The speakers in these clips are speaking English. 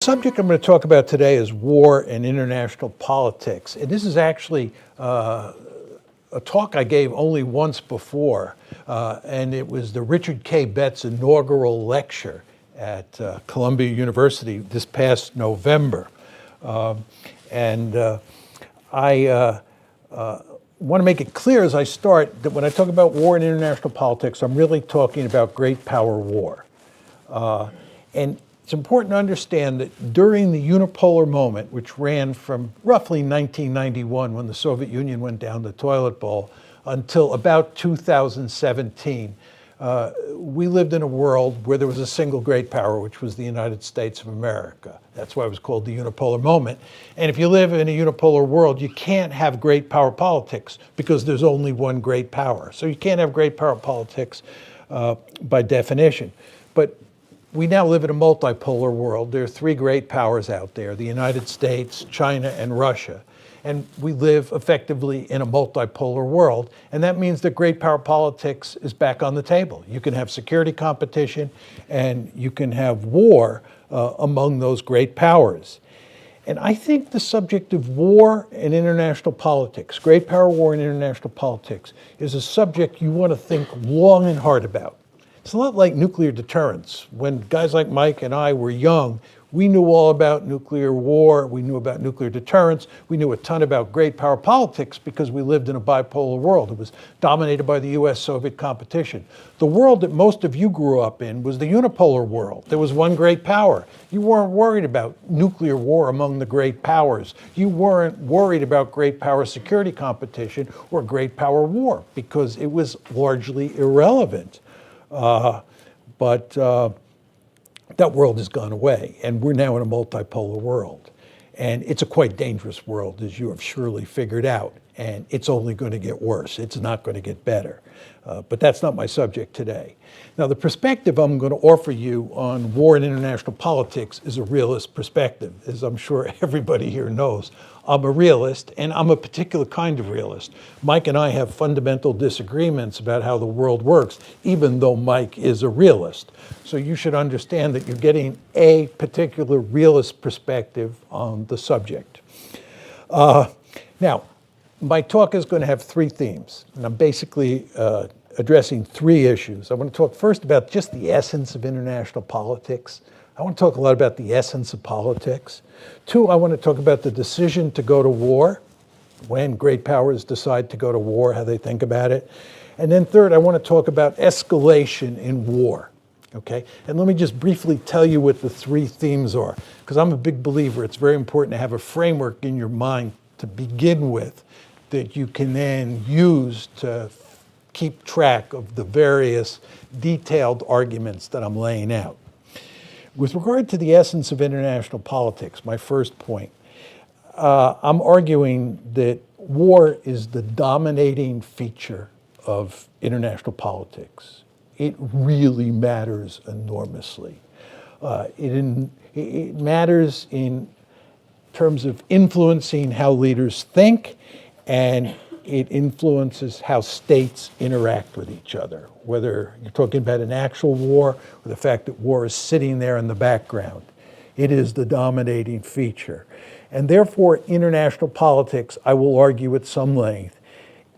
subject I'm going to talk about today is war and international politics. And this is actually a talk I gave only once before, and it was the Richard K. Betts inaugural lecture at Columbia University this past November. I want to make it clear as I start that when I talk about war and international politics, I'm really talking about great power war. And it's important to understand that during the unipolar moment, which ran from roughly 1991 when the Soviet Union went down the toilet bowl until about 2017, we lived in a world where there was a single great power, which was the United States of America. That's why it was called the unipolar moment. And if you live in a unipolar world, you can't have great power politics because there's only one great power. So you can't have great power politics by definition. But we now live in a multipolar world. There are three great powers out there: the United States, China, and Russia. And we live effectively in a multipolar world. And that means that great power politics is back on the table. You can have security competition and you can have war among those great powers. And I think the subject of war and international politics, great power war and international politics, is a subject you want to think long and hard about. It's a lot like nuclear deterrence. When guys like Mike and I were young, we knew all about nuclear war, we knew about nuclear deterrence, we knew a ton about great power politics because we lived in a bipolar world. It was dominated by the US-Soviet competition. The world that most of you grew up in was the unipolar world. There was one great power. You weren't worried about nuclear war among the great powers. You weren't worried about great power security competition or great power war because it was largely irrelevant. That world has gone away, and we're now in a multipolar world. And it's a quite dangerous world, as you have surely figured out, and it's only going to get worse. It's not going to get better. But that's not my subject today. Now, the perspective I'm going to offer you on war and international politics is a realist perspective. As I'm sure everybody here knows, I'm a realist, and I'm a particular kind of realist. Mike and I have fundamental disagreements about how the world works, even though Mike is a realist. So you should understand that you're getting a particular realist perspective on the subject. Now, my talk is going to have three themes, and I'm basically addressing three issues. I want to talk first about just the essence of international politics. I want to talk a lot about the essence of politics. Two, I want to talk about the decision to go to war, when great powers decide to go to war, how they think about it. And then third, I want to talk about escalation in war. Okay? And let me just briefly tell you what the three themes are, because I'm a big believer it's very important to have a framework in your mind to begin with that you can then use to keep track of the various detailed arguments that I'm laying out. With regard to the essence of international politics, my first point, I'm arguing that war is the dominating feature of international politics. It really matters enormously. It matters in terms of influencing how leaders think, and it influences how states interact with each other, whether you're talking about an actual war or the fact that war is sitting there in the background. It is the dominating feature. And therefore, international politics, I will argue at some length,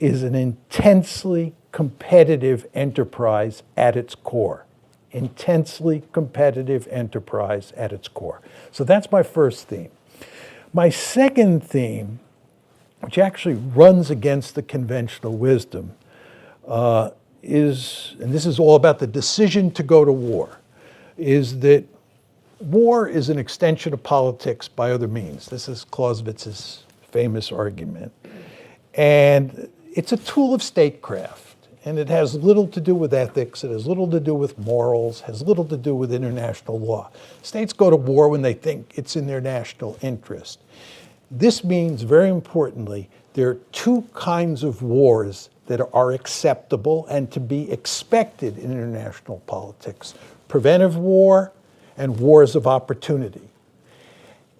is an intensely competitive enterprise at its core. Intensely competitive enterprise at its core. So that's my first theme. My second theme, which actually runs against the conventional wisdom, is, and this is all about the decision to go to war, is that war is an extension of politics by other means. This is Clausewitz's famous argument. And it's a tool of statecraft. And it has little to do with ethics, it has little to do with morals, has little to do with international law. States go to war when they think it's in their national interest. This means, very importantly, there are two kinds of wars that are acceptable and to be expected in international politics: preventive war and wars of opportunity.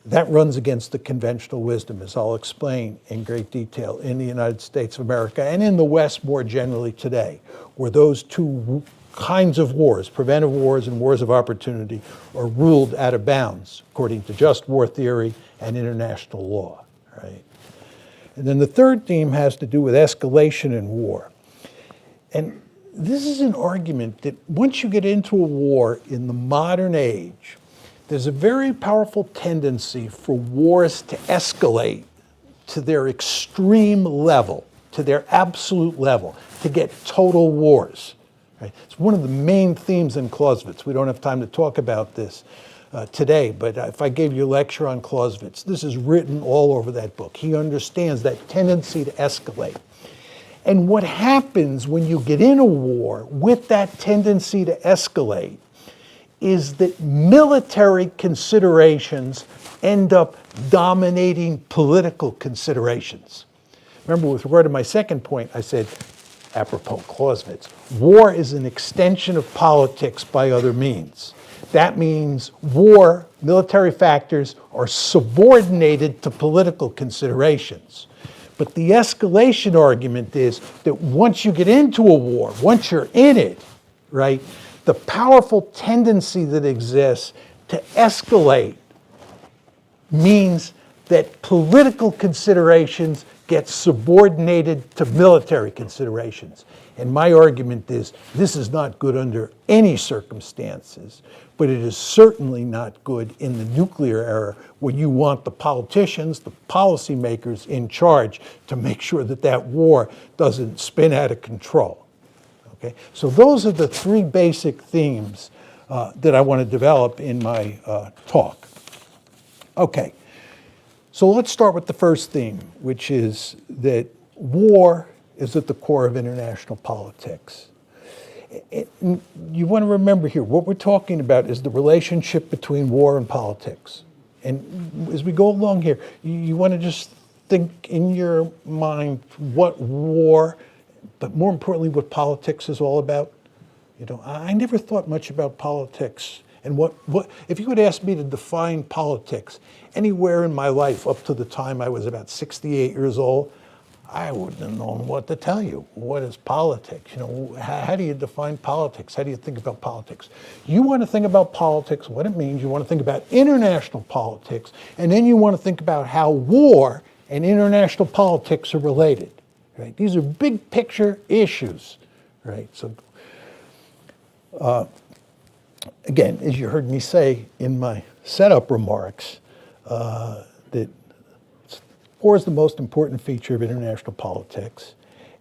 That runs against the conventional wisdom, as I'll explain in great detail, in the United States of America and in the West more generally today, where those two kinds of wars, preventive wars and wars of opportunity, are ruled out of bounds according to just war theory and international law, right? And then the third theme has to do with escalation in war. And this is an argument that once you get into a war in the modern age, there's a very powerful tendency for wars to escalate to their extreme level, to their absolute level, to get total wars. Right? It's one of the main themes in Clausewitz. We don't have time to talk about this today, but if I gave you a lecture on Clausewitz, this is written all over that book. He understands that tendency to escalate. And what happens when you get in a war with that tendency to escalate is that military considerations end up dominating political considerations. Remember, with regard to my second point, I said, apropos Clausewitz, war is an extension of politics by other means. That means war, military factors, are subordinated to political considerations. But the escalation argument is that once you get into a war, once you're in it, right, the powerful tendency that exists to escalate means that political considerations get subordinated to military considerations. And my argument is this is not good under any circumstances, but it is certainly not good in the nuclear era where you want the politicians, the policymakers in charge to make sure that that war doesn't spin out of control. Okay? So those are the three basic themes that I want to develop in my talk. Okay, so let's start with the first theme, which is that war is at the core of international politics. And you want to remember here, what we're talking about is the relationship between war and politics. And as we go along here, you want to just think in your mind what war, but more importantly, what politics is all about. You know, I never thought much about politics. And what if you would ask me to define politics anywhere in my life up to the time I was about 68 years old, I wouldn't have known what to tell you. What is politics? You know, how do you define politics? How do you think about politics? You want to think about politics, what it means. You want to think about international politics, and then you want to think about how war and international politics are related. Right? These are big picture issues, right? So, again, as you heard me say in my setup remarks, that war is the most important feature of international politics,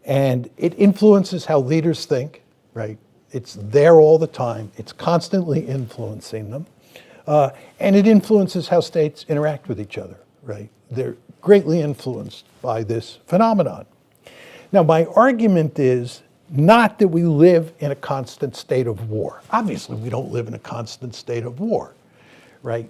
and it influences how leaders think, right? It's there all the time. It's constantly influencing them, and it influences how states interact with each other, right? They're greatly influenced by this phenomenon. Now, my argument is not that we live in a constant state of war. Obviously, we don't live in a constant state of war, right?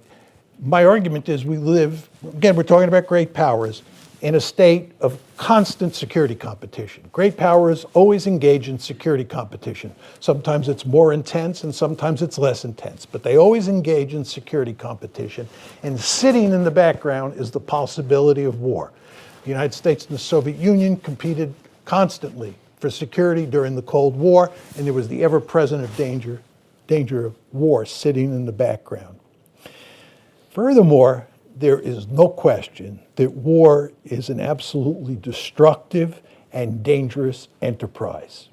My argument is we live, again, we're talking about great powers, in a state of constant security competition. Great powers always engage in security competition. Sometimes it's more intense and sometimes it's less intense, but they always engage in security competition. And sitting in the background is the possibility of war. The United States and the Soviet Union competed constantly for security during the Cold War, and there was the ever-present danger of war sitting in the background. Furthermore, there is no question that war is an absolutely destructive and dangerous enterprise.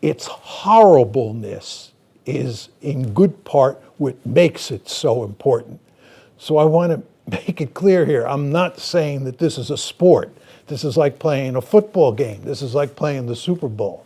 Its horribleness is in good part what makes it so important. So I want to make it clear here, I'm not saying that this is a sport. This is like playing a football game. This is like playing the Super Bowl.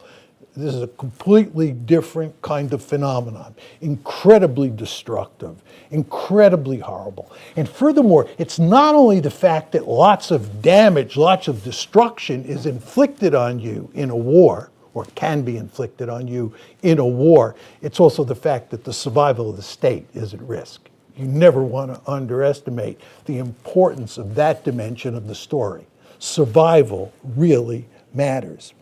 This is a completely different kind of phenomenon, incredibly destructive, incredibly horrible. And furthermore, it's not only the fact that lots of damage, lots of destruction is inflicted on you in a war, or can be inflicted on you in a war, it's also the fact that the survival of the state is at risk. You never want to underestimate the importance of that dimension of the story. Survival really matters.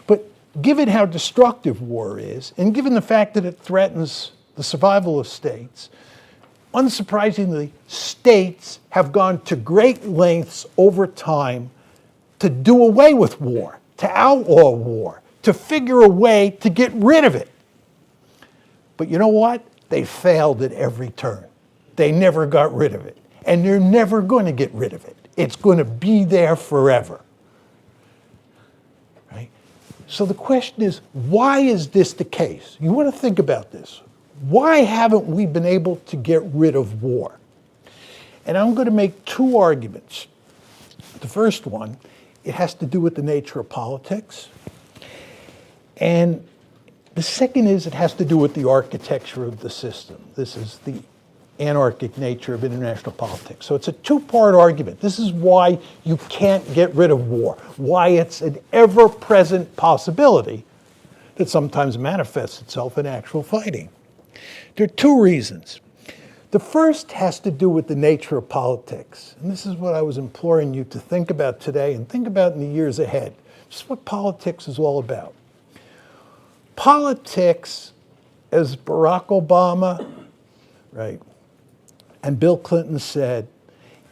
But given how destructive war is, and given the fact that it threatens the survival of states, unsurprisingly, states have gone to great lengths over time to do away with war, to outlaw war, to figure a way to get rid of it. But you know what? They failed at every turn. They never got rid of it. And they're never going to get rid of it. It's going to be there forever. Right? So the question is, why is this the case? You want to think about this. Why haven't we been able to get rid of war? And I'm going to make two arguments. The first one, it has to do with the nature of politics. And the second is it has to do with the architecture of the system. This is the anarchic nature of international politics. So it's a two-part argument. This is why you can't get rid of war, why it's an ever-present possibility that sometimes manifests itself in actual fighting. There are two reasons. The first has to do with the nature of politics. And this is what I was imploring you to think about today and think about in the years ahead. Just what politics is all about. Politics, as Barack Obama, right, and Bill Clinton said,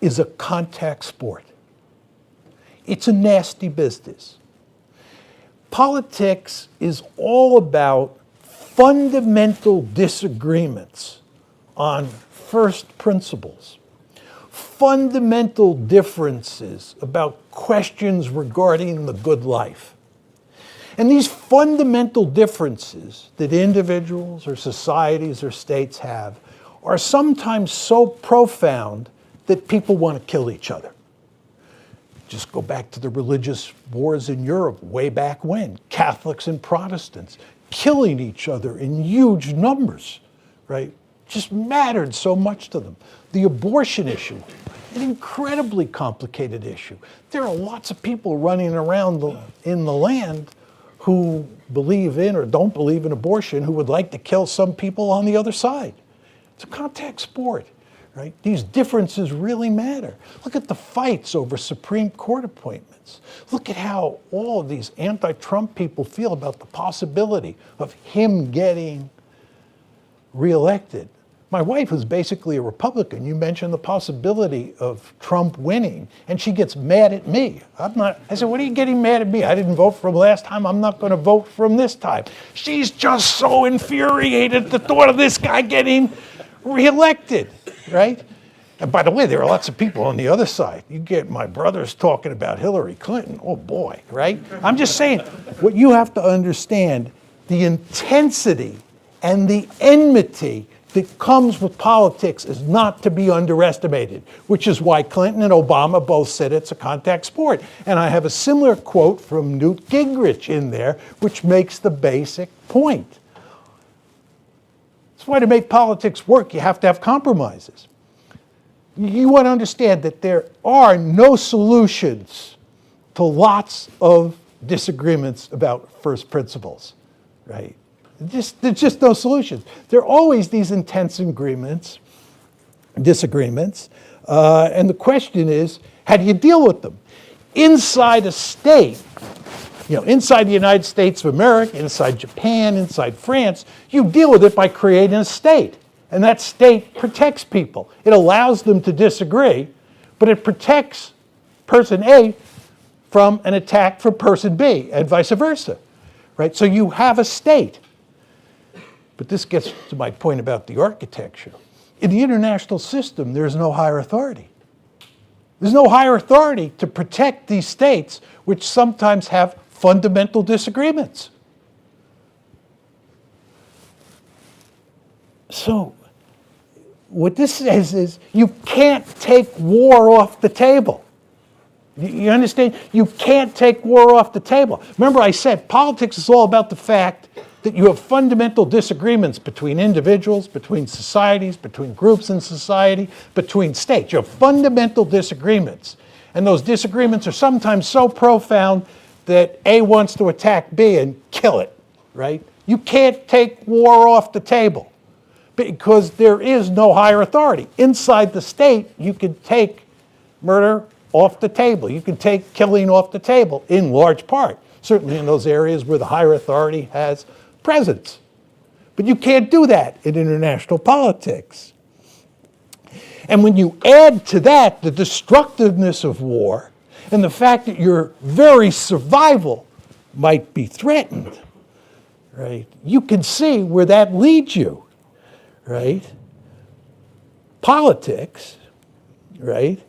is a contact sport. It's a nasty business. Politics is all about fundamental disagreements on first principles, fundamental differences about questions regarding the good life. And these fundamental differences that individuals or societies or states have are sometimes so profound that people want to kill each other. Just go back to the religious wars in Europe way back when, Catholics and Protestants killing each other in huge numbers, right? Just mattered so much to them. The abortion issue, an incredibly complicated issue. There are lots of people running around in the land who believe in or don't believe in abortion, who would like to kill some people on the other side. It's a contact sport, right? These differences really matter. Look at the fights over Supreme Court appointments. Look at how all of these anti-Trump people feel about the possibility of him getting reelected. My wife is basically a Republican. You mentioned the possibility of Trump winning, and she gets mad at me. I said, what are you getting mad at me? I didn't vote for him last time. I'm not going to vote for him this time. She's just so infuriated at the thought of this guy getting reelected, right? And by the way, there are lots of people on the other side. You get my brothers talking about Hillary Clinton. Oh boy, right? I'm just saying, what you have to understand, the intensity and the enmity that comes with politics is not to be underestimated, which is why Clinton and Obama both said it's a contact sport. And I have a similar quote from Newt Gingrich in there, which makes the basic point. That's why to make politics work, you have to have compromises. You want to understand that there are no solutions to lots of disagreements about first principles, right? There's just no solutions. There are always these intense disagreements, and the question is, how do you deal with them? Inside a state, inside the United States of America, inside Japan, inside France, you deal with it by creating a state. And that state protects people. It allows them to disagree, but it protects person A from an attack from person B, and vice versa, right? So you have a state. But this gets to my point about the architecture. In the international system, there's no higher authority. There's no higher authority to protect these states, which sometimes have fundamental disagreements. So, what this says is you can't take war off the table. You understand? You can't take war off the table. Remember I said politics is all about the fact that you have fundamental disagreements between individuals, between societies, between groups in society, between states. You have fundamental disagreements. And those disagreements are sometimes so profound that A wants to attack B and kill it, right? You can't take war off the table because there is no higher authority. Inside the state, you can take murder off the table. You can take killing off the table in large part, certainly in those areas where the higher authority has presence. But you can't do that in international politics. And when you add to that the destructiveness of war and the fact that your very survival might be threatened, right? You can see where that leads you, right? Politics, right,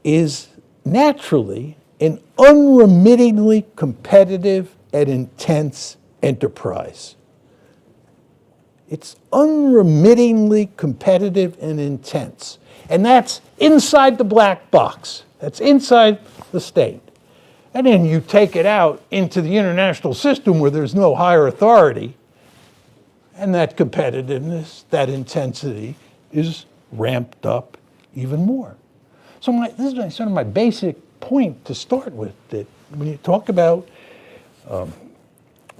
is naturally an unremittingly competitive and intense enterprise. It's unremittingly competitive and intense. And that's inside the black box. That's inside the state. And then you take it out into the international system where there's no higher authority, and that competitiveness, that intensity is ramped up even more. So this is sort of my basic point to start with, that when you talk about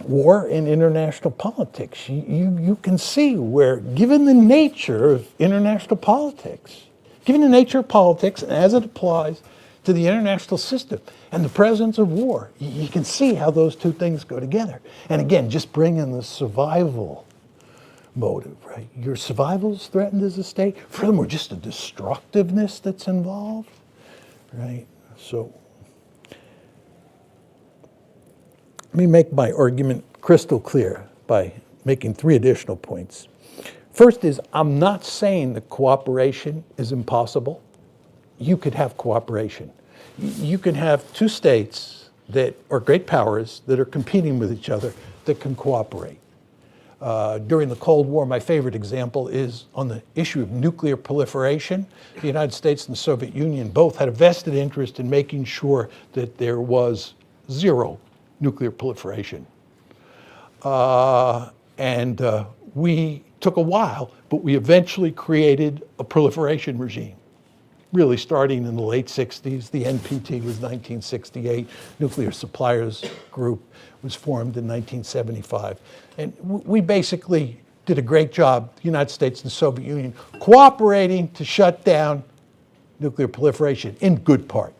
war in international politics, you can see where, given the nature of international politics, given the nature of politics as it applies to the international system and the presence of war, you can see how those two things go together. And again, just bring in the survival motive, right? Your survival is threatened as a state. Furthermore, just the destructiveness that's involved, right? So let me make my argument crystal clear by making three additional points. First is, I'm not saying that cooperation is impossible. You could have cooperation. You can have two states that are great powers that are competing with each other that can cooperate. During the Cold War, my favorite example is on the issue of nuclear proliferation. The United States and the Soviet Union both had a vested interest in making sure that there was zero nuclear proliferation. We took a while, but we eventually created a proliferation regime, really starting in the late 60s. The NPT was 1968. Nuclear Suppliers Group was formed in 1975. And we basically did a great job, the United States and the Soviet Union, cooperating to shut down nuclear proliferation, in good part.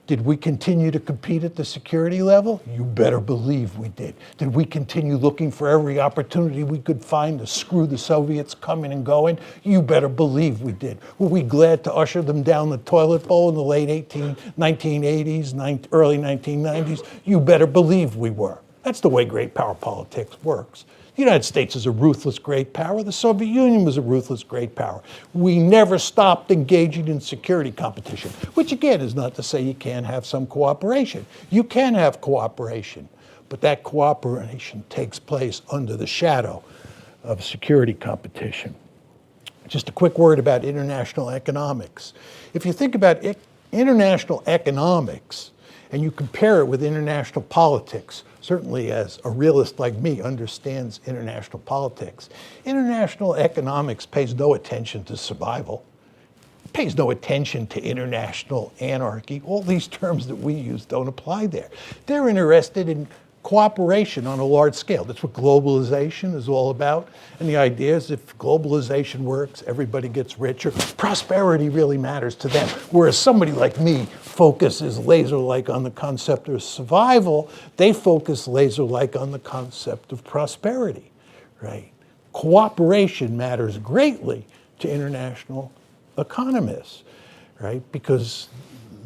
Did we continue to compete at the security level? You better believe we did. Did we continue looking for every opportunity we could find to screw the Soviets coming and going? You better believe we did. Were we glad to usher them down the toilet bowl in the late 1980s, early 1990s? You better believe we were. That's the way great power politics works. The United States is a ruthless great power. The Soviet Union was a ruthless great power. We never stopped engaging in security competition, which again is not to say you can't have some cooperation. You can have cooperation, but that cooperation takes place under the shadow of security competition. Just a quick word about international economics. If you think about international economics and you compare it with international politics, certainly as a realist like me understands international politics, international economics pays no attention to survival, pays no attention to international anarchy. All these terms that we use don't apply there. They're interested in cooperation on a large scale. That's what globalization is all about. And the idea is if globalization works, everybody gets richer. Prosperity really matters to them. Whereas somebody like me focuses laser-like on the concept of survival, they focus laser-like on the concept of prosperity, right? Cooperation matters greatly to international economists, right? Because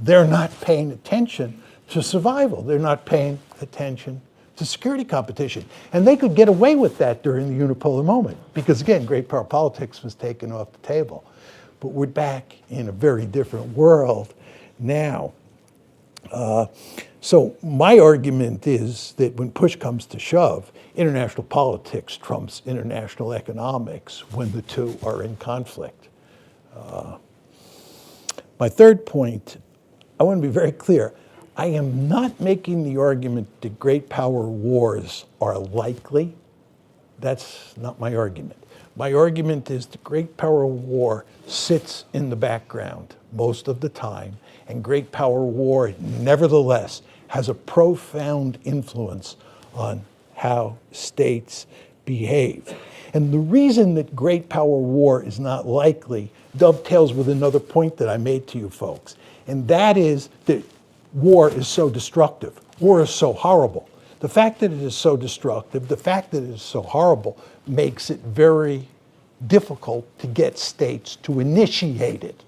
they're not paying attention to survival. They're not paying attention to security competition. And they could get away with that during the unipolar moment because, again, great power politics was taken off the table. But we're back in a very different world now. So my argument is that when push comes to shove, international politics trumps international economics when the two are in conflict. My third point, I want to be very clear. I am not making the argument that great power wars are likely. That's not my argument. My argument is the great power war sits in the background most of the time, and great power war nevertheless has a profound influence on how states behave. And the reason that great power war is not likely dovetails with another point that I made to you folks, and that is that war is so destructive. War is so horrible. The fact that it is so destructive, the fact that it is so horrible, makes it very difficult to get states to initiate it,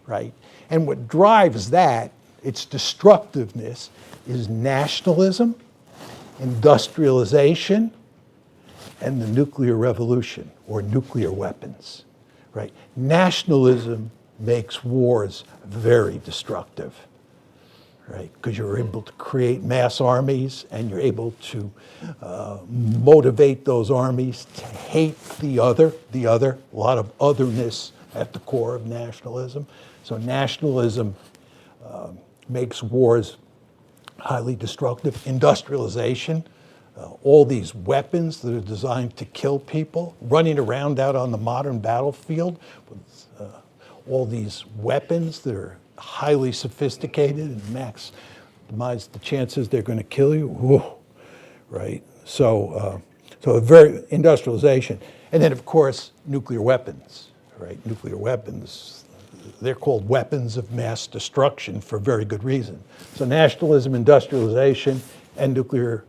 right? And what drives that, its destructiveness, is nationalism, industrialization, and the nuclear revolution, or nuclear weapons, right? Nationalism makes wars very destructive, right? Because you're able to create mass armies, and you're able to motivate those armies to hate the other, a lot of otherness at the core of nationalism. So nationalism makes wars highly destructive. Industrialization, all these weapons that are designed to kill people, running around out on the modern battlefield with all these weapons that are highly sophisticated and maximize the chances they're going to kill you. Whoa, right? So, very industrialization, and then of course nuclear weapons, right? Nuclear weapons, they're called weapons of mass destruction for very good reason. So nationalism, industrialization, and nuclear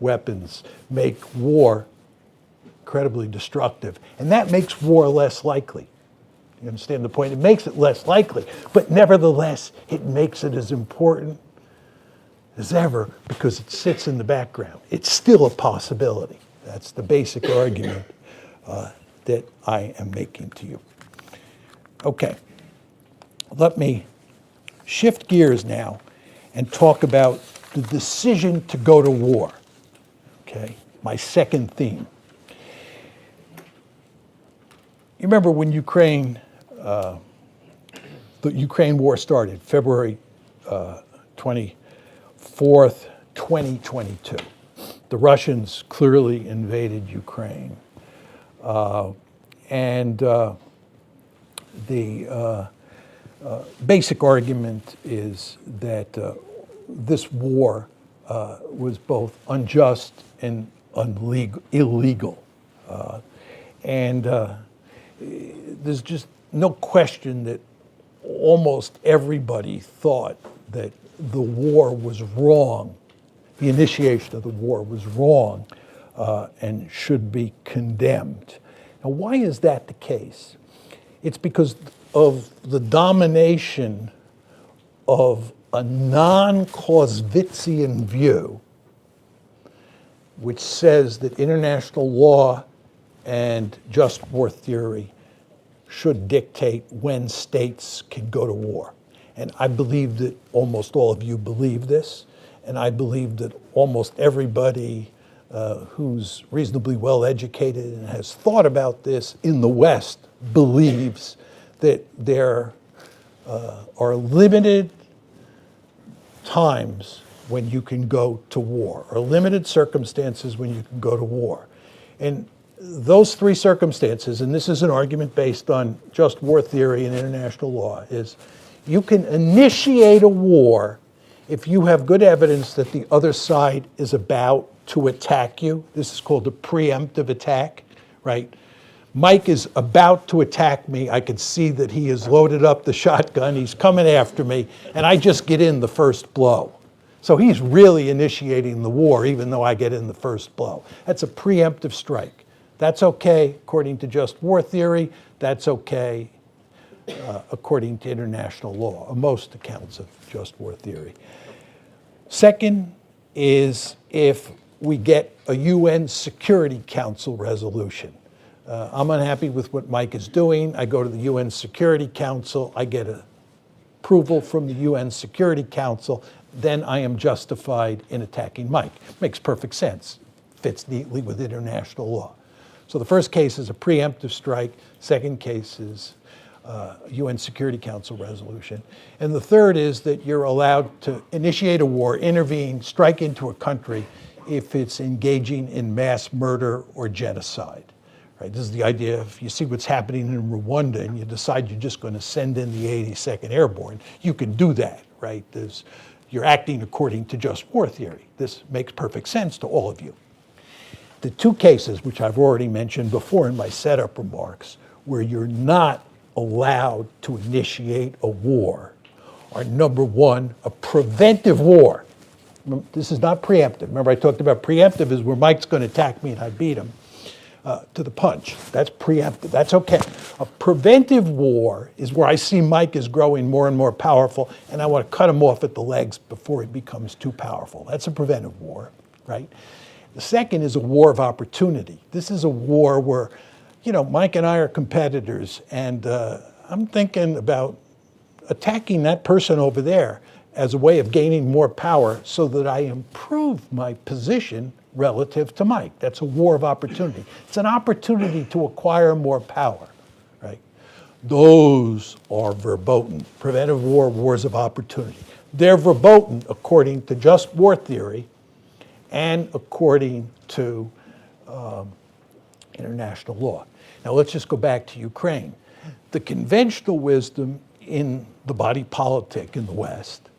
weapons make war incredibly destructive, and that makes war less likely. You understand the point? It makes it less likely, but nevertheless, it makes it as important as ever because it sits in the background. It's still a possibility. That's the basic argument that I am making to you. Okay, let me shift gears now and talk about the decision to go to war. Okay, my second theme. You remember when the Ukraine war started, February 24th, 2022. The Russians clearly invaded Ukraine. And the basic argument is that this war was both unjust and illegal. And there's just no question that almost everybody thought that the war was wrong, the initiation of the war was wrong, and should be condemned. Now, why is that the case? It's because of the domination of a non-Clausewitzian view, which says that international law and just war theory should dictate when states can go to war. And I believe that almost all of you believe this, and I believe that almost everybody who's reasonably well educated and has thought about this in the West believes that there are limited times when you can go to war, or limited circumstances when you can go to war. And those three circumstances, and this is an argument based on just war theory and international law, is you can initiate a war if you have good evidence that the other side is about to attack you. This is called a preemptive attack, right? Mike is about to attack me. I can see that he has loaded up the shotgun. He's coming after me, and I just get in the first blow. So he's really initiating the war, even though I get in the first blow. That's a preemptive strike. That's okay according to just war theory. That's okay according to international law, most accounts of just war theory. Second is if we get a UN Security Council resolution. I'm unhappy with what Mike is doing. I go to the UN Security Council. I get approval from the UN Security Council. Then I am justified in attacking Mike. Makes perfect sense. Fits neatly with international law. So the first case is a preemptive strike. Second case is UN Security Council resolution. And the third is that you're allowed to initiate a war, intervene, strike into a country if it's engaging in mass murder or genocide. Right? This is the idea, if you see what's happening in Rwanda and you decide you're just going to send in the 82nd Airborne, you can do that, right? You're acting according to just war theory. This makes perfect sense to all of you. The two cases, which I've already mentioned before in my setup remarks, where you're not allowed to initiate a war, are number one, a preventive war. This is not preemptive. Remember I talked about preemptive is where Mike's going to attack me and I beat him to the punch. That's preemptive. That's okay. A preventive war is where I see Mike is growing more and more powerful and I want to cut him off at the legs before he becomes too powerful. That's a preventive war, right? The second is a war of opportunity. This is a war where, Mike and I are competitors, and I'm thinking about attacking that person over there as a way of gaining more power so that I improve my position relative to Mike. That's a war of opportunity. It's an opportunity to acquire more power, right? Those are verboten. Preventive war, wars of opportunity. They're verboten according to just war theory and according to international law. Now let's just go back to Ukraine. The conventional wisdom in the body politic in the West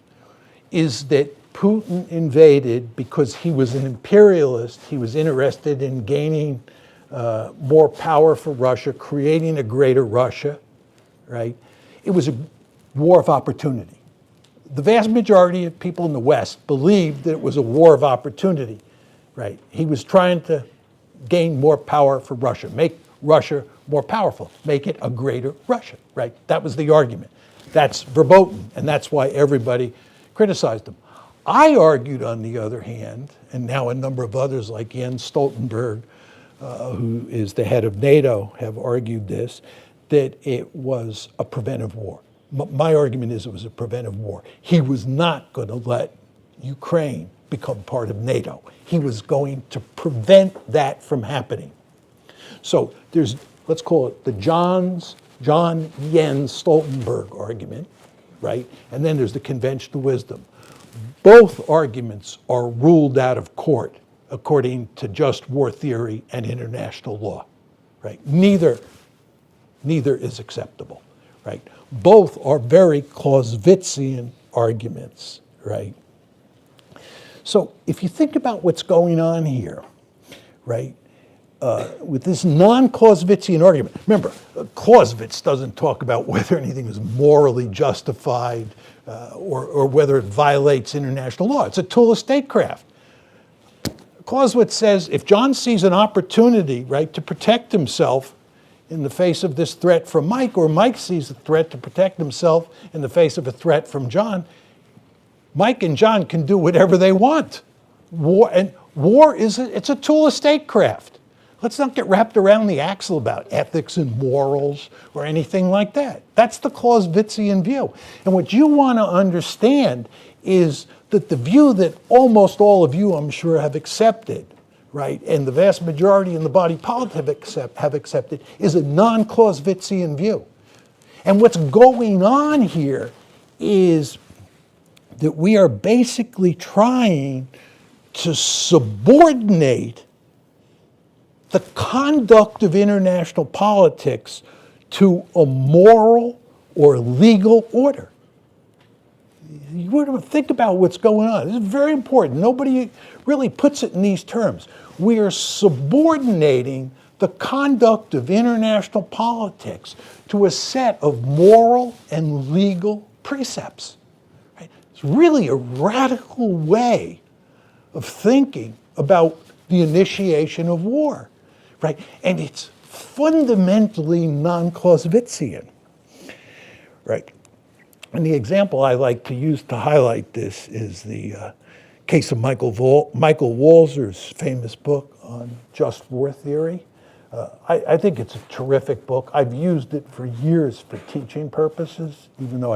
is that Putin invaded because he was an imperialist. He was interested in gaining more power for Russia, creating a greater Russia, right? It was a war of opportunity. The vast majority of people in the West believed that it was a war of opportunity, right? He was trying to gain more power for Russia, make Russia more powerful, make it a greater Russia, right? That was the argument. That's verboten, and that's why everybody criticized him. I argued, on the other hand, and now a number of others like Jens Stoltenberg, who is the head of NATO, have argued this, that it was a preventive war. My argument is it was a preventive war. He was not going to let Ukraine become part of NATO. He was going to prevent that from happening. So there's, let's call it the John Jens Stoltenberg argument, right? And then there's the conventional wisdom. Both arguments are ruled out of court according to just war theory and international law, right? Neither is acceptable, right? Both are very Clausewitzian arguments, right? So if you think about what's going on here, right, with this non-Clausewitzian argument, remember, Clausewitz doesn't talk about whether anything is morally justified or whether it violates international law. It's a tool of statecraft. Clausewitz says if John sees an opportunity, right, to protect himself in the face of this threat from Mike, or Mike sees a threat to protect himself in the face of a threat from John, Mike and John can do whatever they want. War is it's a tool of statecraft. Let's not get wrapped around the axle about ethics and morals or anything like that. That's the Clausewitzian view. And what you want to understand is that the view that almost all of you, I'm sure, have accepted, right, and the vast majority in the body politic have accepted, is a non-Clausewitzian view. And what's going on here is that we are basically trying to subordinate the conduct of international politics to a moral or legal order. You want to think about what's going on. This is very important. Nobody really puts it in these terms. We are subordinating the conduct of international politics to a set of moral and legal precepts. Right? It's really a radical way of thinking about the initiation of war. Right? And it's fundamentally non-Clausewitzian, right? And the example I like to use to highlight this is the case of Michael Walzer's famous book on just war theory. I think it's a terrific book. I've used it for years for teaching purposes, even though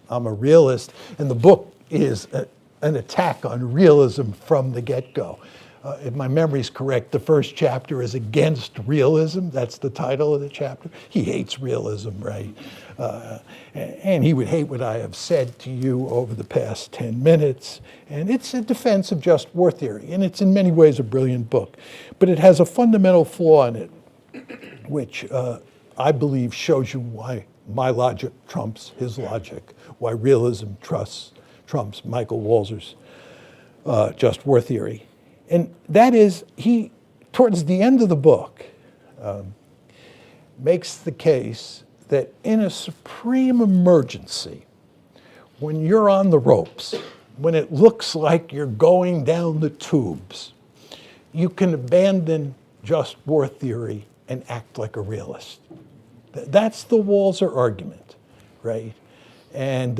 I'm a realist. And the book is an attack on realism from the get-go. If my memory's correct, the first chapter is against realism. That's the title of the chapter. He hates realism, right? And he would hate what I have said to you over the past 10 minutes. And it's a defense of just war theory. And it's in many ways a brilliant book. But it has a fundamental flaw in it, which I believe shows you why my logic trumps his logic, why realism trumps Michael Walzer's just war theory. And that is, he, towards the end of the book, makes the case that in a supreme emergency, when you're on the ropes, when it looks like you're going down the tubes, you can abandon just war theory and act like a realist. That's the Walzer argument, right? And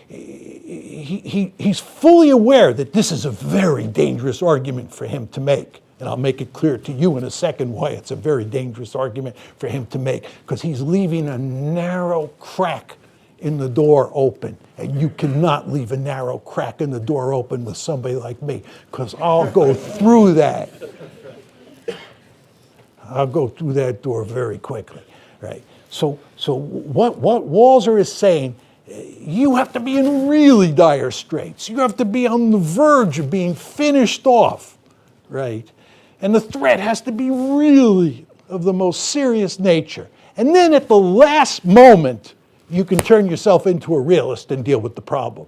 he's fully aware that this is a very dangerous argument for him to make. And I'll make it clear to you in a second why it's a very dangerous argument for him to make, because he's leaving a narrow crack in the door open. And you cannot leave a narrow crack in the door open with somebody like me, because I'll go through that. I'll go through that door very quickly, right? So what Walser is saying, you have to be in really dire straits. You have to be on the verge of being finished off, right? And the threat has to be really of the most serious nature. And then at the last moment, you can turn yourself into a realist and deal with the problem.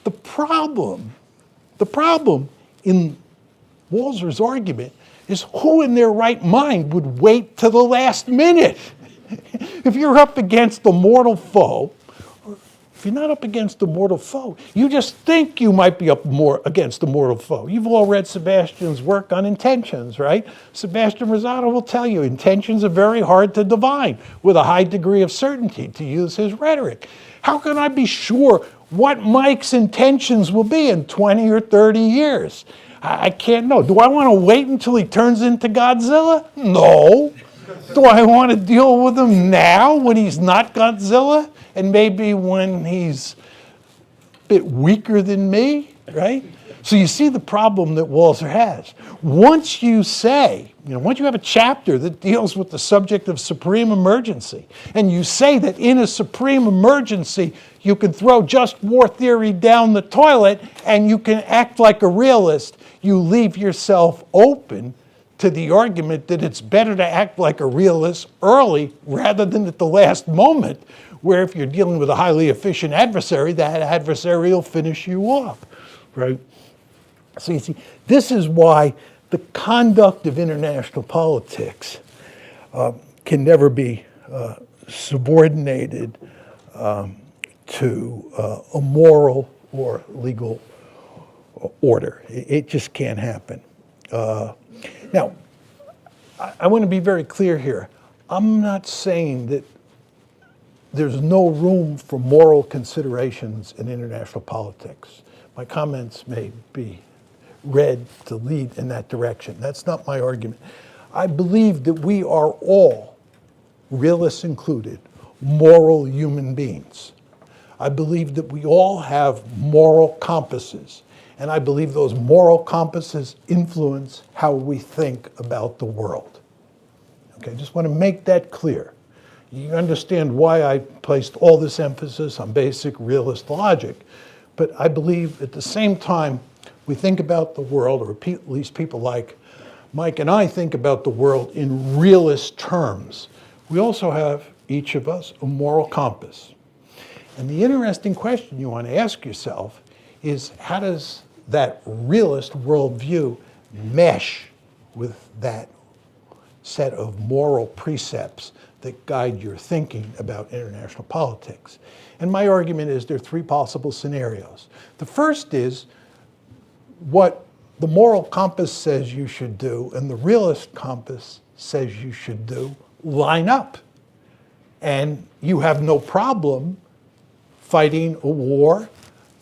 The problem in Walser's argument is who in their right mind would wait to the last minute? If you're up against a mortal foe, or if you're not up against a mortal foe, you just think you might be against a mortal foe. You've all read Sebastian's work on intentions, right? Sebastian Rosado will tell you intentions are very hard to divine with a high degree of certainty, to use his rhetoric. How can I be sure what Mike's intentions will be in 20 or 30 years? I can't know. Do I want to wait until he turns into Godzilla? No. Do I want to deal with him now when he's not Godzilla? And maybe when he's a bit weaker than me, right? So you see the problem that Walser has. Once you say, once you have a chapter that deals with the subject of supreme emergency, and you say that in a supreme emergency, you can throw just war theory down the toilet and you can act like a realist, you leave yourself open to the argument that it's better to act like a realist early rather than at the last moment, where if you're dealing with a highly efficient adversary, that adversary will finish you off, right? So you see, this is why the conduct of international politics can never be subordinated to a moral or legal order. It just can't happen. Now, I want to be very clear here. I'm not saying that there's no room for moral considerations in international politics. My comments may be read to lead in that direction. That's not my argument. I believe that we are all, realists included, moral human beings. I believe that we all have moral compasses. And I believe those moral compasses influence how we think about the world. Okay, just want to make that clear. You understand why I placed all this emphasis on basic realist logic. But I believe at the same time, we think about the world, or at least people like Mike and I think about the world in realist terms. We also have, each of us, a moral compass. And the interesting question you want to ask yourself is, how does that realist worldview mesh with that set of moral precepts that guide your thinking about international politics? And my argument is there are three possible scenarios. The first is what the moral compass says you should do and the realist compass says you should do line up. And you have no problem fighting a war,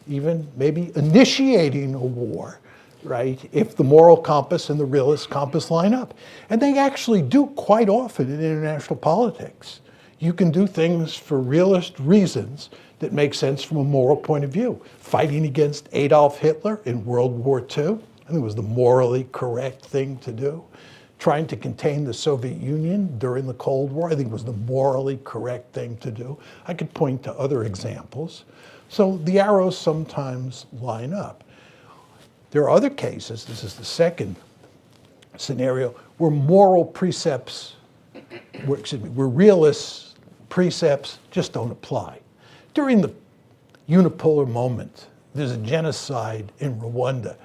even maybe initiating a war, right, if the moral compass and the realist compass line up. And they actually do quite often in international politics. You can do things for realist reasons that make sense from a moral point of view. Fighting against Adolf Hitler in World War II, I think it was the morally correct thing to do. Trying to contain the Soviet Union during the Cold War, I think was the morally correct thing to do. I could point to other examples. So the arrows sometimes line up. There are other cases, this is the second scenario, where moral precepts, where realist precepts just don't apply. During the unipolar moment, there's a genocide in Rwanda.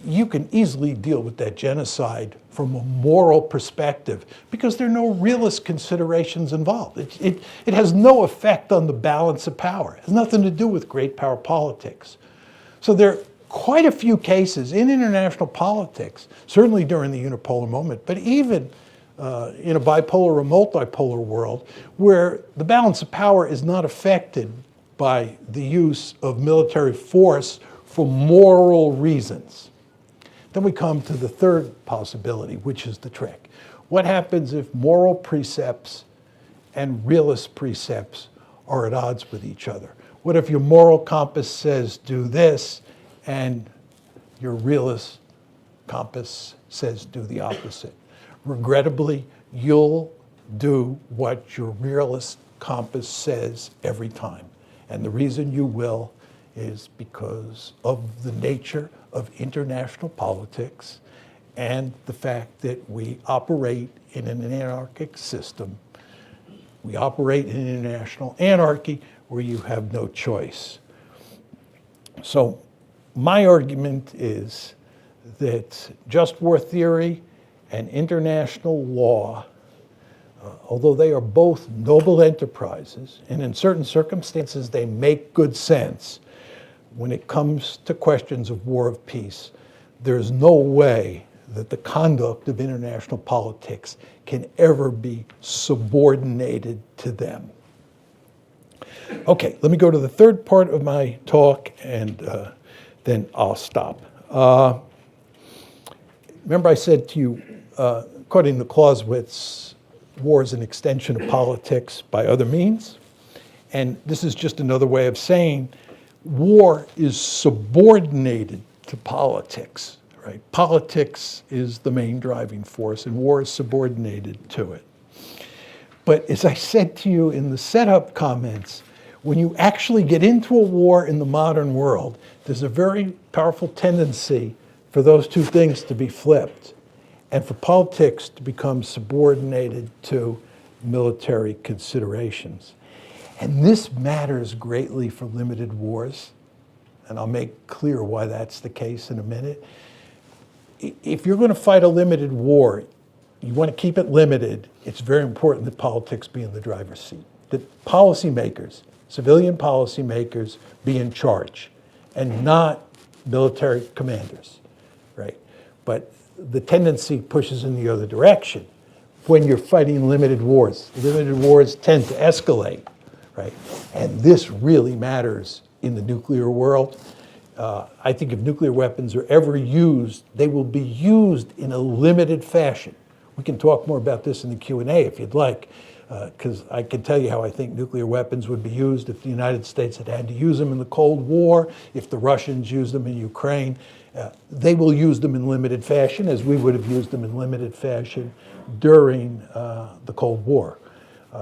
You can easily deal with that genocide from a moral perspective because there are no realist considerations involved. It has no effect on the balance of power. It has nothing to do with great power politics. So there are quite a few cases in international politics, certainly during the unipolar moment, but even in a bipolar or multipolar world, where the balance of power is not affected by the use of military force for moral reasons. Then we come to the third possibility, which is the trick. What happens if moral precepts and realist precepts are at odds with each other? What if your moral compass says do this and your realist compass says do the opposite? Regrettably, you'll do what your realist compass says every time. And the reason you will is because of the nature of international politics and the fact that we operate in an anarchic system. We operate in international anarchy where you have no choice. So my argument is that just war theory and international law, although they are both noble enterprises, and in certain circumstances they make good sense, when it comes to questions of war or peace, there's no way that the conduct of international politics can ever be subordinated to them. Okay, let me go to the third part of my talk, and then I'll stop. Remember I said to you, according to Clausewitz, war is an extension of politics by other means. And this is just another way of saying war is subordinated to politics, right? Politics is the main driving force, and war is subordinated to it. But as I said to you in the setup comments, when you actually get into a war in the modern world, there's a very powerful tendency for those two things to be flipped and for politics to become subordinated to military considerations. And this matters greatly for limited wars, and I'll make clear why that's the case in a minute. If you're going to fight a limited war, you want to keep it limited, it's very important that politics be in the driver's seat, that policymakers, civilian policymakers, be in charge and not military commanders, right? But the tendency pushes in the other direction when you're fighting limited wars. Limited wars tend to escalate, right? And this really matters in the nuclear world. I think if nuclear weapons are ever used, they will be used in a limited fashion. We can talk more about this in the Q&A if you'd like, because I can tell you how I think nuclear weapons would be used if the United States had to use them in the Cold War, if the Russians used them in Ukraine. They will use them in limited fashion, as we would have used them in limited fashion during the Cold War,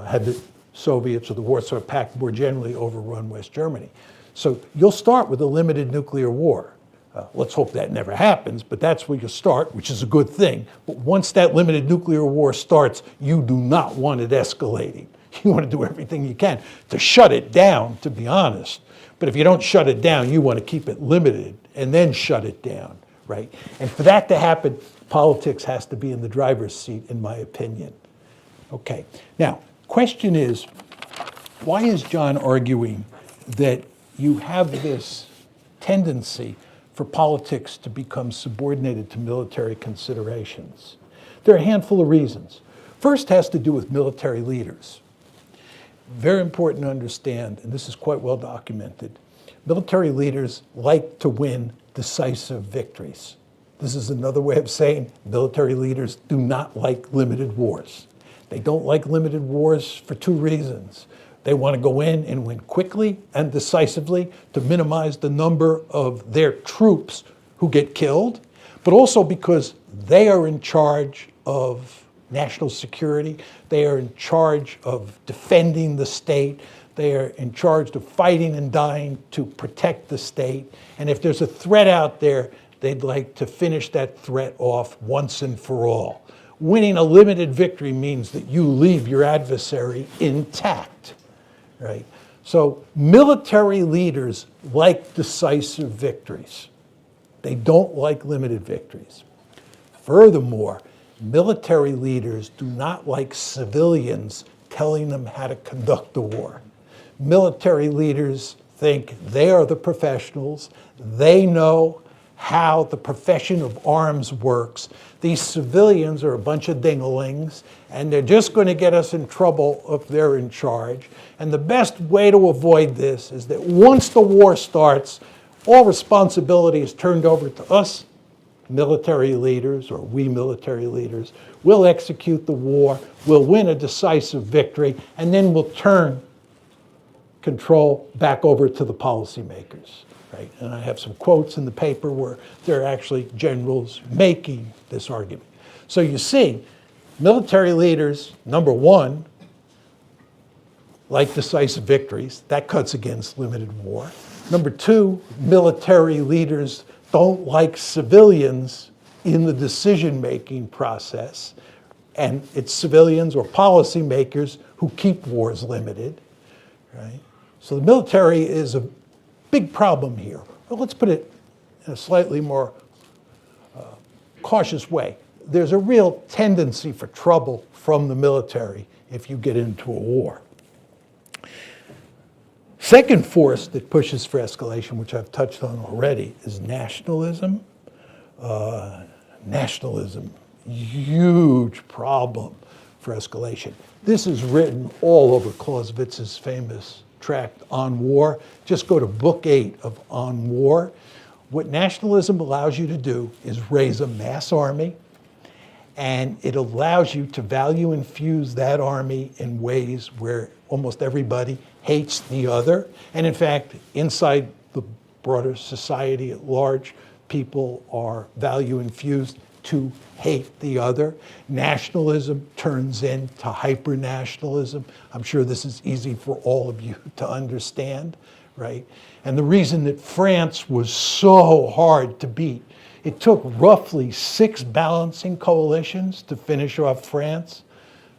had the Soviets or the Warsaw Pact more generally overrun West Germany. So you'll start with a limited nuclear war. Let's hope that never happens, but that's where you start, which is a good thing. But once that limited nuclear war starts, you do not want it escalating. You want to do everything you can to shut it down, to be honest. But if you don't shut it down, you want to keep it limited and then shut it down, right? And for that to happen, politics has to be in the driver's seat, in my opinion. Okay, now, question is, why is John arguing that you have this tendency for politics to become subordinated to military considerations? There are a handful of reasons. First has to do with military leaders. Very important to understand, and this is quite well documented, military leaders like to win decisive victories. This is another way of saying military leaders do not like limited wars. They don't like limited wars for two reasons. They want to go in and win quickly and decisively to minimize the number of their troops who get killed, but also because they are in charge of national security. They are in charge of defending the state. They are in charge of fighting and dying to protect the state. And if there's a threat out there, they'd like to finish that threat off once and for all. Winning a limited victory means that you leave your adversary intact, right? So military leaders like decisive victories. They don't like limited victories. Furthermore, military leaders do not like civilians telling them how to conduct the war. Military leaders think they are the professionals. They know how the profession of arms works. These civilians are a bunch of dinglings, and they're just going to get us in trouble if they're in charge. And the best way to avoid this is that once the war starts, all responsibility is turned over to us, military leaders, or we military leaders. We'll execute the war, we'll win a decisive victory, and then we'll turn control back over to the policymakers. Right? And I have some quotes in the paper where there are actually generals making this argument. So you see, military leaders, number one, like decisive victories. That cuts against limited war. Number two, military leaders don't like civilians in the decision-making process. And it's civilians or policymakers who keep wars limited. Right? So the military is a big problem here. Well, let's put it in a slightly more cautious way. There's a real tendency for trouble from the military if you get into a war. Second force that pushes for escalation, which I've touched on already, is nationalism. Nationalism, huge problem for escalation. This is written all over Clausewitz's famous tract On War. Just go to book 8 of On War. What nationalism allows you to do is raise a mass army, and it allows you to value infuse that army in ways where almost everybody hates the other. And in fact, inside the broader society at large, people are value infused to hate the other. Nationalism turns into hyper-nationalism. I'm sure this is easy for all of you to understand, right? And the reason that France was so hard to beat, it took roughly 6 balancing coalitions to finish off France.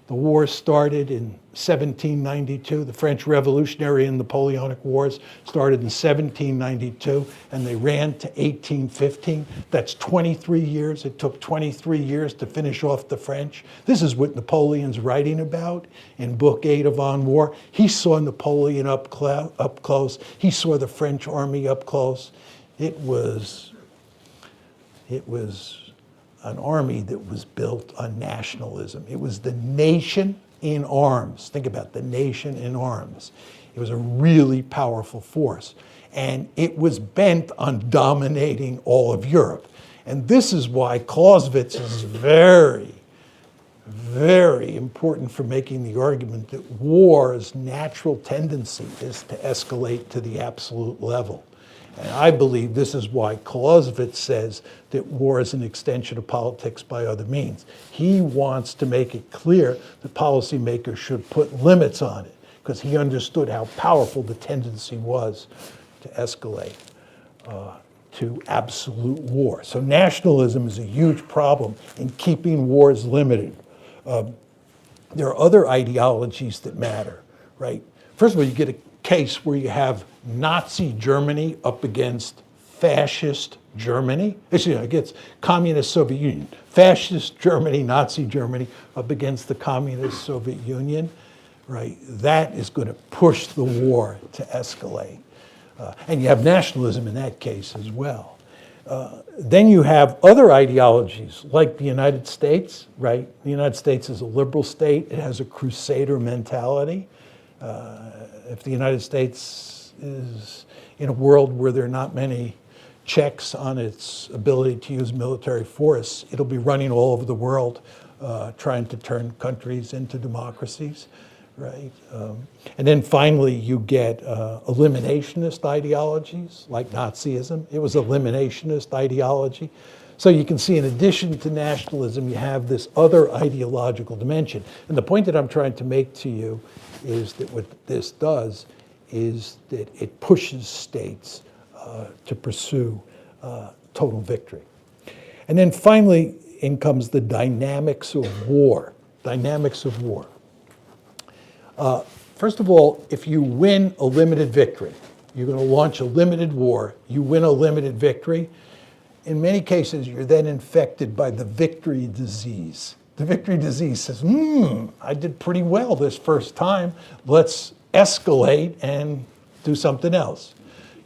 The war started in 1792. The French Revolutionary and Napoleonic Wars started in 1792, and they ran to 1815. That's 23 years. It took 23 years to finish off the French. This is what Napoleon's writing about in Book 8 of On War. He saw Napoleon up close. He saw the French army up close. It was an army that was built on nationalism. It was the nation in arms. Think about the nation in arms. It was a really powerful force. And it was bent on dominating all of Europe. And this is why Clausewitz is very, very important for making the argument that war's natural tendency is to escalate to the absolute level. And I believe this is why Clausewitz says that war is an extension of politics by other means. He wants to make it clear that policymakers should put limits on it, because he understood how powerful the tendency was to escalate to absolute war. So nationalism is a huge problem in keeping wars limited. There are other ideologies that matter, right? First of all, you get a case where you have Nazi Germany up against fascist Germany. Against communist Soviet Union. Fascist Germany, Nazi Germany up against the communist Soviet Union, right? That is going to push the war to escalate. And you have nationalism in that case as well. Then you have other ideologies like the United States, right? The United States is a liberal state. It has a crusader mentality. If the United States is in a world where there are not many checks on its ability to use military force, it'll be running all over the world trying to turn countries into democracies, right? And then finally you get eliminationist ideologies like Nazism. It was eliminationist ideology. So you can see in addition to nationalism, you have this other ideological dimension. And the point that I'm trying to make to you is that what this does is that it pushes states to pursue total victory. And then finally in comes the dynamics of war. Dynamics of war. First of all, if you win a limited victory, you're going to launch a limited war, you win a limited victory, in many cases you're then infected by the victory disease. The victory disease says, I did pretty well this first time. Let's escalate and do something else.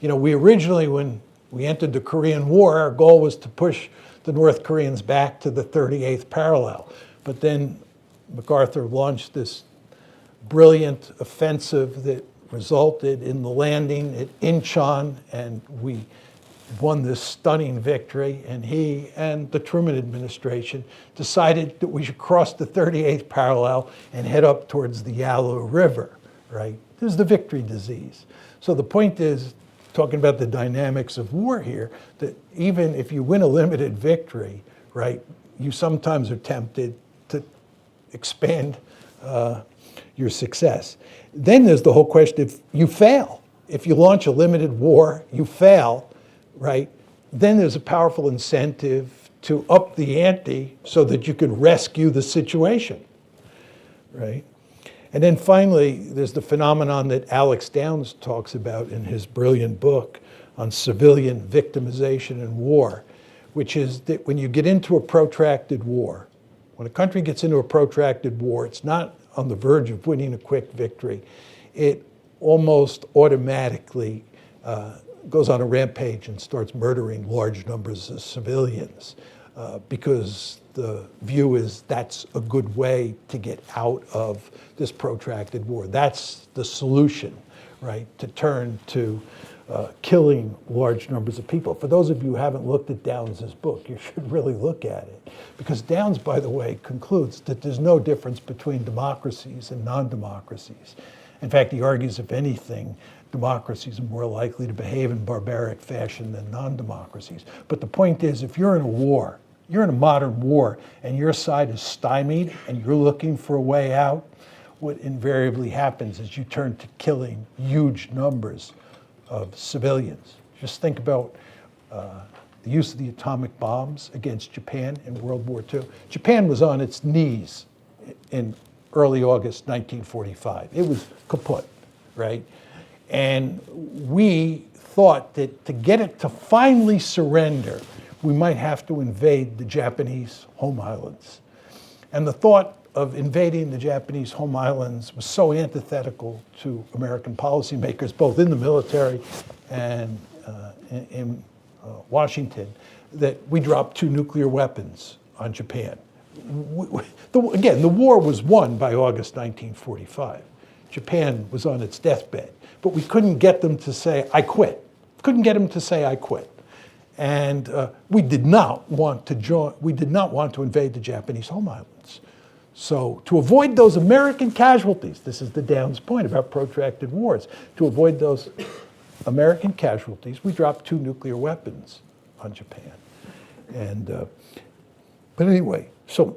You know, we originally, when we entered the Korean War, our goal was to push the North Koreans back to the 38th parallel. But then MacArthur launched this brilliant offensive that resulted in the landing at Incheon, and we won this stunning victory, and he and the Truman administration decided that we should cross the 38th parallel and head up towards the Yalu River, right? This is the victory disease. So the point is, talking about the dynamics of war here, that even if you win a limited victory, right, you sometimes are tempted to expand your success. Then there's the whole question, if you fail, if you launch a limited war, you fail, right, then there's a powerful incentive to up the ante so that you can rescue the situation, right? And then finally, there's the phenomenon that Alex Downs talks about in his brilliant book on civilian victimization in war, which is that when you get into a protracted war, when a country gets into a protracted war, it's not on the verge of winning a quick victory. It almost automatically goes on a rampage and starts murdering large numbers of civilians because the view is that's a good way to get out of this protracted war. That's the solution, right? To turn to killing large numbers of people. For those of you who haven't looked at Downs' book, you should really look at it. Because Downs, by the way, concludes that there's no difference between democracies and non-democracies. In fact, he argues, if anything, democracies are more likely to behave in barbaric fashion than non-democracies. But the point is, if you're in a war, you're in a modern war, and your side is stymied, and you're looking for a way out, what invariably happens is you turn to killing huge numbers of civilians. Just think about the use of the atomic bombs against Japan in World War II. Japan was on its knees in early August 1945. It was kaput, right? And we thought that to get it to finally surrender, we might have to invade the Japanese home islands. And the thought of invading the Japanese home islands was so antithetical to American policymakers, both in the military and in Washington, that we dropped 2 nuclear weapons on Japan. Again, the war was won by August 1945. Japan was on its deathbed, but we couldn't get them to say, I quit. Couldn't get them to say, I quit. And we did not want to invade the Japanese home islands. So to avoid those American casualties, this is the Downs point about protracted wars, to avoid those American casualties, we dropped 2 nuclear weapons on Japan. And, but anyway, so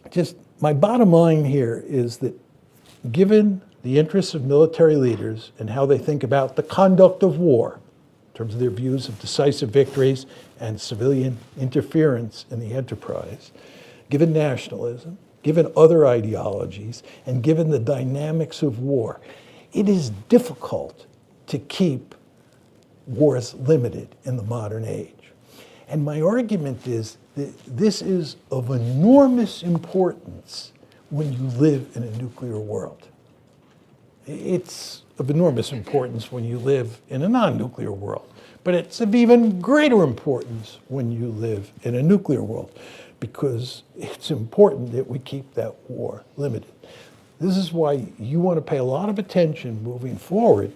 just my bottom line here is that given the interests of military leaders and how they think about the conduct of war, in terms of their views of decisive victories and civilian interference in the enterprise, given nationalism, given other ideologies, and given the dynamics of war, it is difficult to keep wars limited in the modern age. And my argument is that this is of enormous importance when you live in a nuclear world. It's of enormous importance when you live in a non-nuclear world, but it's of even greater importance when you live in a nuclear world, because it's important that we keep that war limited. This is why you want to pay a lot of attention moving forward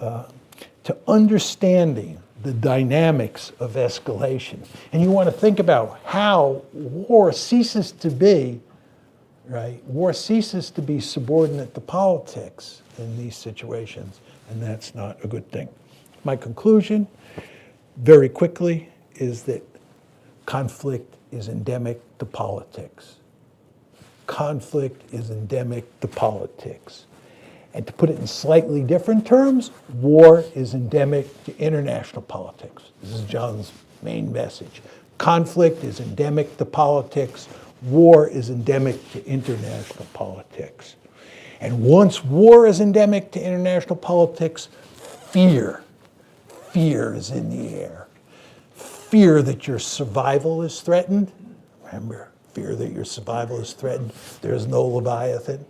to understanding the dynamics of escalation. And you want to think about how war ceases to be, right? War ceases to be subordinate to politics in these situations, and that's not a good thing. My conclusion, very quickly, is that conflict is endemic to politics. Conflict is endemic to politics. And to put it in slightly different terms, war is endemic to international politics. This is John's main message. Conflict is endemic to politics. War is endemic to international politics. And once war is endemic to international politics, fear is in the air. Fear that your survival is threatened. Remember, fear that your survival is threatened. There's no Leviathan.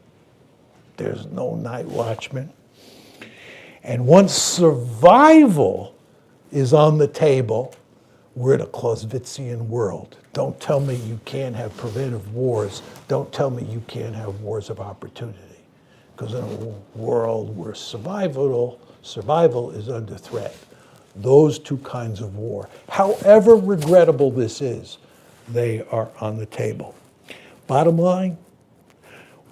There's no night watchman. And once survival is on the table, we're in a Clausewitzian world. Don't tell me you can't have preventive wars. Don't tell me you can't have wars of opportunity. Because in a world where survival is under threat, those two kinds of war, however regrettable this is, they are on the table. Bottom line,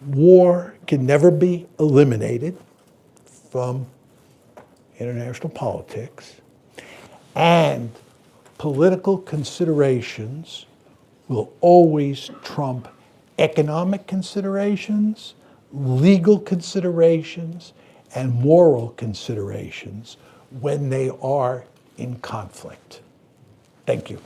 war can never be eliminated from international politics, and political considerations will always trump economic considerations, legal considerations, and moral considerations when they are in conflict. Thank you.